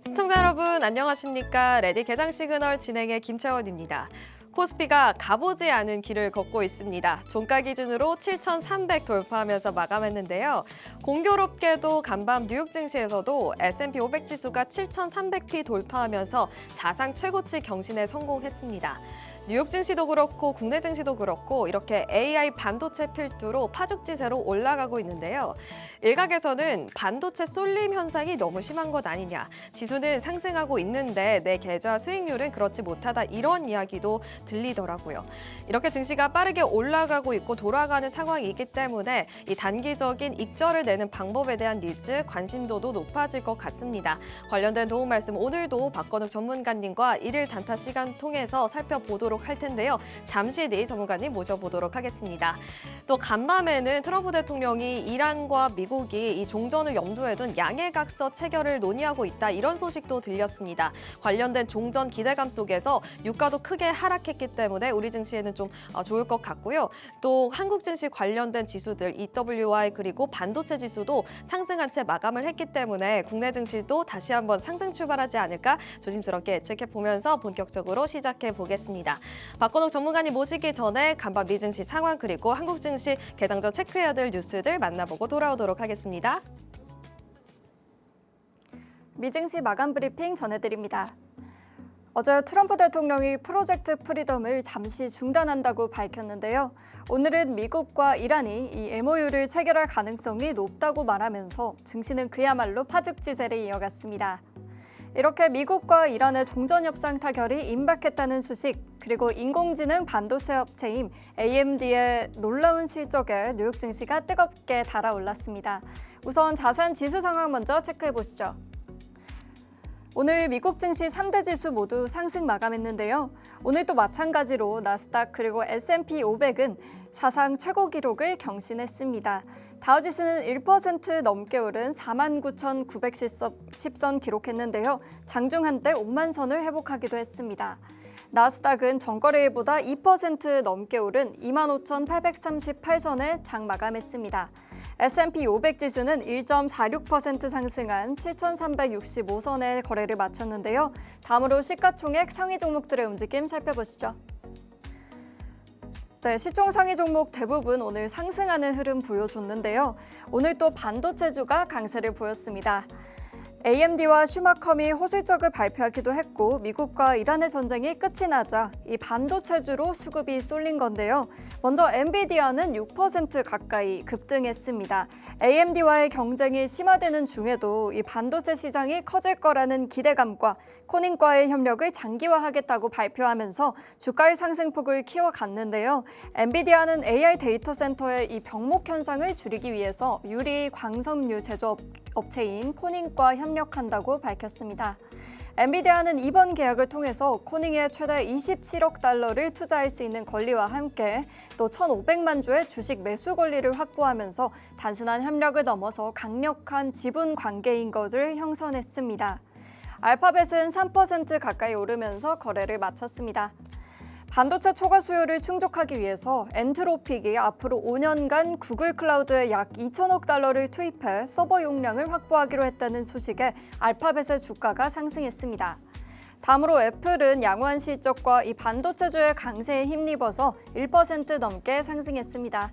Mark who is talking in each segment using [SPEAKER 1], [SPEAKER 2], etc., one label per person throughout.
[SPEAKER 1] 시청자 여러분 안녕하십니까? 레디 개장 시그널 진행의 김채원입니다. 코스피가 가보지 않은 길을 걷고 있습니다. 종가 기준으로 7,300 돌파하면서 마감했는데요. 공교롭게도 간밤 뉴욕 증시에서도 S&P 500 지수가 7,300p 돌파하면서 사상 최고치 경신에 성공했습니다. 뉴욕 증시도 그렇고 국내 증시도 그렇고 이렇게 AI 반도체 필두로 파죽지세로 올라가고 있는데요. 일각에서는 반도체 쏠림 현상이 너무 심한 것 아니냐, 지수는 상승하고 있는데 내 계좌 수익률은 그렇지 못하다 이런 이야기도 들리더라고요. 이렇게 증시가 빠르게 올라가고 있고 돌아가는 상황이기 때문에 이 단기적인 익절을 내는 방법에 대한 니즈, 관심도도 높아질 것 같습니다. 관련된 도움 말씀 오늘도 박건욱 전문가님과 일일 단타 시간 통해서 살펴보도록 할 텐데요. 잠시 뒤 전문가님 모셔보도록 하겠습니다. 또 간밤에는 트럼프 대통령이 이란과 미국이 이 종전을 염두에 둔 양해각서 체결을 논의하고 있다 이런 소식도 들렸습니다. 관련된 종전 기대감 속에서 유가도 크게 하락했기 때문에 우리 증시에는 좀 좋을 것 같고요. 또 한국 증시 관련된 지수들 EWI 그리고 반도체 지수도 상승한 채 마감을 했기 때문에 국내 증시도 다시 한번 상승 출발하지 않을까 조심스럽게 예측해 보면서 본격적으로 시작해 보겠습니다. 박건욱 전문가님 모시기 전에 간밤 미증시 상황 그리고 한국 증시 개장 전 체크해야 될 뉴스들 만나보고 돌아오도록 하겠습니다.
[SPEAKER 2] 미증시 마감 브리핑 전해드립니다. 어제 트럼프 대통령이 프로젝트 프리덤을 잠시 중단한다고 밝혔는데요. 오늘은 미국과 이란이 이 MOU를 체결할 가능성이 높다고 말하면서 증시는 그야말로 파죽지세를 이어갔습니다. 이렇게 미국과 이란의 종전 협상 타결이 임박했다는 소식, 그리고 인공지능 반도체 업체인 AMD의 놀라운 실적에 뉴욕 증시가 뜨겁게 달아올랐습니다. 우선 자세한 지수 상황 먼저 체크해 보시죠. 오늘 미국 증시 3대 지수 모두 상승 마감했는데요. 오늘도 마찬가지로 나스닥 그리고 S&P 500은 사상 최고 기록을 경신했습니다. 다우지수는 1% 넘게 오른 49,910선 기록했는데요. 장중 한때 5만 선을 회복하기도 했습니다. 나스닥은 전거래일보다 2% 넘게 오른 25,838선에 장 마감했습니다. S&P 500 지수는 1.46% 상승한 7,365선의 거래를 마쳤는데요. 다음으로 시가총액 상위 종목들의 움직임 살펴보시죠. 네, 시총 상위 종목 대부분 오늘 상승하는 흐름 보여줬는데요. 오늘 또 반도체주가 강세를 보였습니다. AMD와 슈마컴이 호실적을 발표하기도 했고 미국과 이란의 전쟁이 끝이 나자 이 반도체주로 수급이 쏠린 건데요. 먼저 엔비디아는 6% 가까이 급등했습니다. AMD와의 경쟁이 심화되는 중에도 이 반도체 시장이 커질 거라는 기대감과 코닝과의 협력을 장기화하겠다고 발표하면서 주가의 상승폭을 키워갔는데요. 엔비디아는 AI 데이터 센터의 이 병목 현상을 줄이기 위해서 유리 광섬유 제조업 업체인 코닝과 협력한다고 밝혔습니다. 엔비디아는 이번 계약을 통해서 코닝에 최대 27억 달러를 투자할 수 있는 권리와 함께 또 1,500만 주의 주식 매수 권리를 확보하면서 단순한 협력을 넘어서 강력한 지분 관계인 것을 형성했습니다. 알파벳은 3% 가까이 오르면서 거래를 마쳤습니다. 반도체 초과 수요를 충족하기 위해서 엔트로픽이 앞으로 5년간 구글 클라우드에 약 2천억 달러를 투입해 서버 용량을 확보하기로 했다는 소식에 알파벳의 주가가 상승했습니다. 다음으로 애플은 양호한 실적과 이 반도체주의 강세에 힘입어서 1% 넘게 상승했습니다.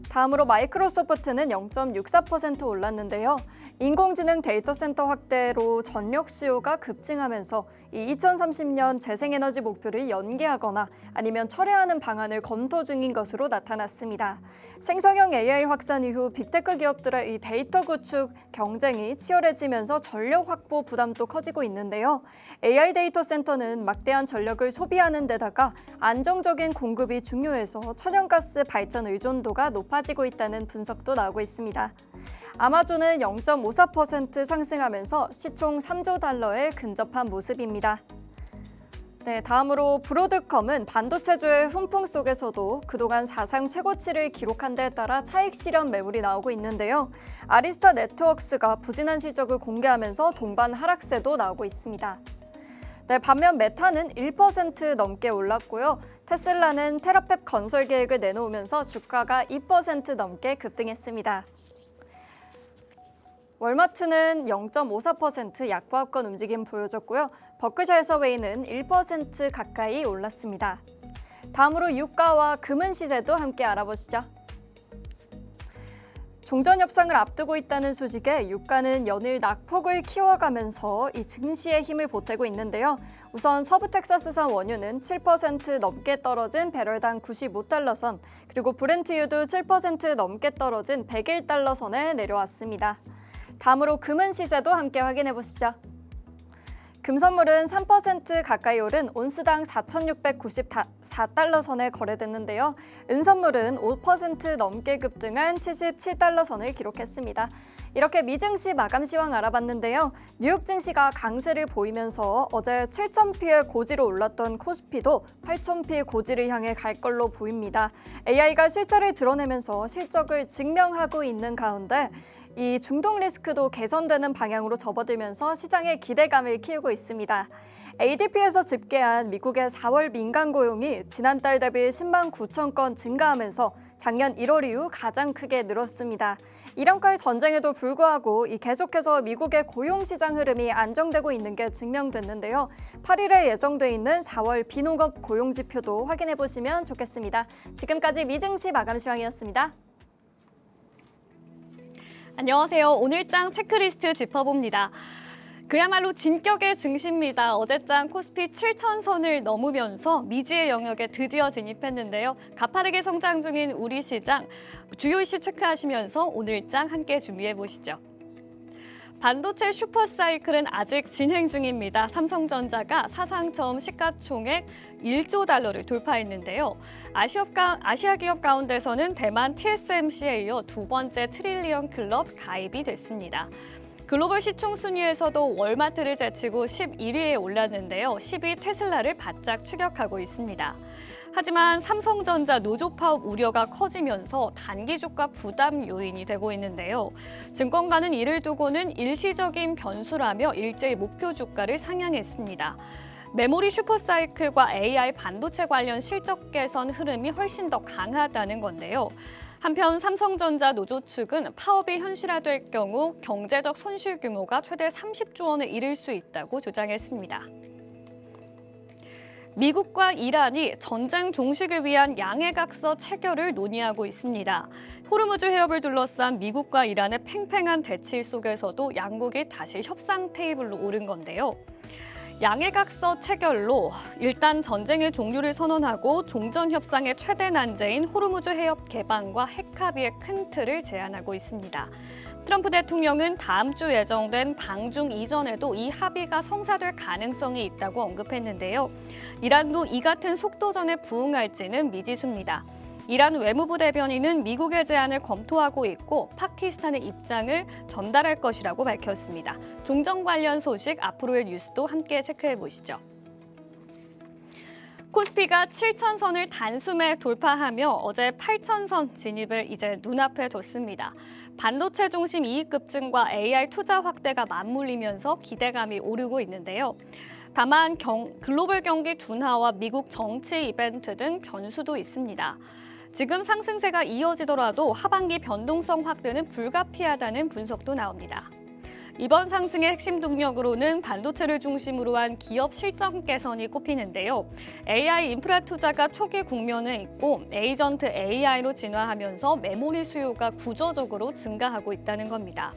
[SPEAKER 2] 다음으로 마이크로소프트는 0.64% 올랐는데요. 인공지능 데이터 센터 확대로 전력 수요가 급증하면서 이 2030년 재생에너지 목표를 연기하거나 아니면 철회하는 방안을 검토 중인 것으로 나타났습니다. 생성형 AI 확산 이후 빅테크 기업들의 이 데이터 구축 경쟁이 치열해지면서 전력 확보 부담도 커지고 있는데요. AI 데이터 센터는 막대한 전력을 소비하는 데다가 안정적인 공급이 중요해서 천연가스 발전 의존도가 높아지고 있다는 분석도 나오고 있습니다. 아마존은 0.54% 상승하면서 시총 3조 달러에 근접한 모습입니다. 네, 다음으로 브로드컴은 반도체주의 훈풍 속에서도 그동안 사상 최고치를 기록한 데에 따라 차익 실현 매물이 나오고 있는데요. 아리스타 네트워크스가 부진한 실적을 공개하면서 동반 하락세도 나오고 있습니다. 네, 반면 메타는 1% 넘게 올랐고요. 테슬라는 테라펩 건설 계획을 내놓으면서 주가가 2% 넘게 급등했습니다. 월마트는 0.54% 약보합권 움직임 보여줬고요. 버크셔 해서웨이는 1% 가까이 올랐습니다. 다음으로 유가와 금은 시세도 함께 알아보시죠. 종전 협상을 앞두고 있다는 소식에 유가는 연일 낙폭을 키워가면서 이 증시에 힘을 보태고 있는데요. 우선 서부 텍사스산 원유는 7% 넘게 떨어진 배럴당 95달러 선, 그리고 브렌트유도 7% 넘게 떨어진 101달러 선에 내려왔습니다. 다음으로 금은 시세도 함께 확인해 보시죠. 금 선물은 3% 가까이 오른 온스당 4,694달러 선에 거래됐는데요. 은 선물은 5% 넘게 급등한 77달러 선을 기록했습니다. 이렇게 미증시 마감 시황 알아봤는데요. 뉴욕 증시가 강세를 보이면서 어제 7,000피의 고지로 올랐던 코스피도 8,000피의 고지를 향해 갈 걸로 보입니다. AI가 실체를 드러내면서 실적을 증명하고 있는 가운데 이 중동 리스크도 개선되는 방향으로 접어들면서 시장의 기대감을 키우고 있습니다. ADP에서 집계한 미국의 4월 민간 고용이 지난달 대비 10만 9천 건 증가하면서 작년 1월 이후 가장 크게 늘었습니다. 이란과의 전쟁에도 불구하고 계속해서 미국의 고용 시장 흐름이 안정되고 있는 게 증명됐는데요. 8일에 예정돼 있는 4월 비농업 고용 지표도 확인해 보시면 좋겠습니다. 지금까지 미증시 마감 시황이었습니다.
[SPEAKER 3] 안녕하세요. 오늘장 체크리스트 짚어봅니다. 그야말로 진격의 증시입니다. 어제장 코스피 7,000선을 넘으면서 미지의 영역에 드디어 진입했는데요. 가파르게 성장 중인 우리 시장, 주요 이슈 체크하시면서 오늘장 함께 준비해 보시죠. 반도체 슈퍼사이클은 아직 진행 중입니다. 삼성전자가 사상 처음 시가총액 1조 달러를 돌파했는데요. 아시아 기업 가운데서는 대만 TSMC에 이어 두 번째 트릴리언 클럽 가입이 됐습니다. 글로벌 시총 순위에서도 월마트를 제치고 11위에 올랐는데요. 10위 테슬라를 바짝 추격하고 있습니다. 하지만 삼성전자 노조 파업 우려가 커지면서 단기 주가 부담 요인이 되고 있는데요. 증권가는 이를 두고는 일시적인 변수라며 일제히 목표 주가를 상향했습니다. 메모리 슈퍼사이클과 AI 반도체 관련 실적 개선 흐름이 훨씬 더 강하다는 건데요. 한편 삼성전자 노조 측은 파업이 현실화될 경우 경제적 손실 규모가 최대 30조 원에 이를 수 있다고 주장했습니다. 미국과 이란이 전쟁 종식을 위한 양해각서 체결을 논의하고 있습니다. 호르무즈 해협을 둘러싼 미국과 이란의 팽팽한 대치 속에서도 양국이 다시 협상 테이블로 오른 건데요. 양해각서 체결로 일단 전쟁의 종료를 선언하고 종전 협상의 최대 난제인 호르무즈 해협 개방과 핵 합의의 큰 틀을 제안하고 있습니다. 트럼프 대통령은 다음 주 예정된 방중 이전에도 이 합의가 성사될 가능성이 있다고 언급했는데요. 이란도 이 같은 속도전에 부응할지는 미지수입니다. 이란 외무부 대변인은 미국의 제안을 검토하고 있고 파키스탄의 입장을 전달할 것이라고 밝혔습니다. 종전 관련 소식 앞으로의 뉴스도 함께 체크해 보시죠. 코스피가 7,000선을 단숨에 돌파하며 어제 8,000선 진입을 이제 눈앞에 뒀습니다. 반도체 중심 이익 급증과 AI 투자 확대가 맞물리면서 기대감이 오르고 있는데요. 다만 글로벌 경기 둔화와 미국 정치 이벤트 등 변수도 있습니다. 지금 상승세가 이어지더라도 하반기 변동성 확대는 불가피하다는 분석도 나옵니다. 이번 상승의 핵심 동력으로는 반도체를 중심으로 한 기업 실적 개선이 꼽히는데요. AI 인프라 투자가 초기 국면에 있고 에이전트 AI로 진화하면서 메모리 수요가 구조적으로 증가하고 있다는 겁니다.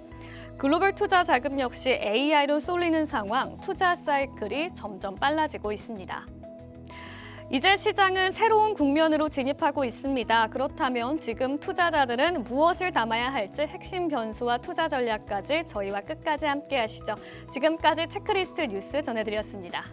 [SPEAKER 3] 글로벌 투자 자금 역시 AI로 쏠리는 상황, 투자 사이클이 점점 빨라지고 있습니다. 이제 시장은 새로운 국면으로 진입하고 있습니다. 그렇다면 지금 투자자들은 무엇을 담아야 할지 핵심 변수와 투자 전략까지 저희와 끝까지 함께 하시죠. 지금까지 체크리스트 뉴스 전해드렸습니다.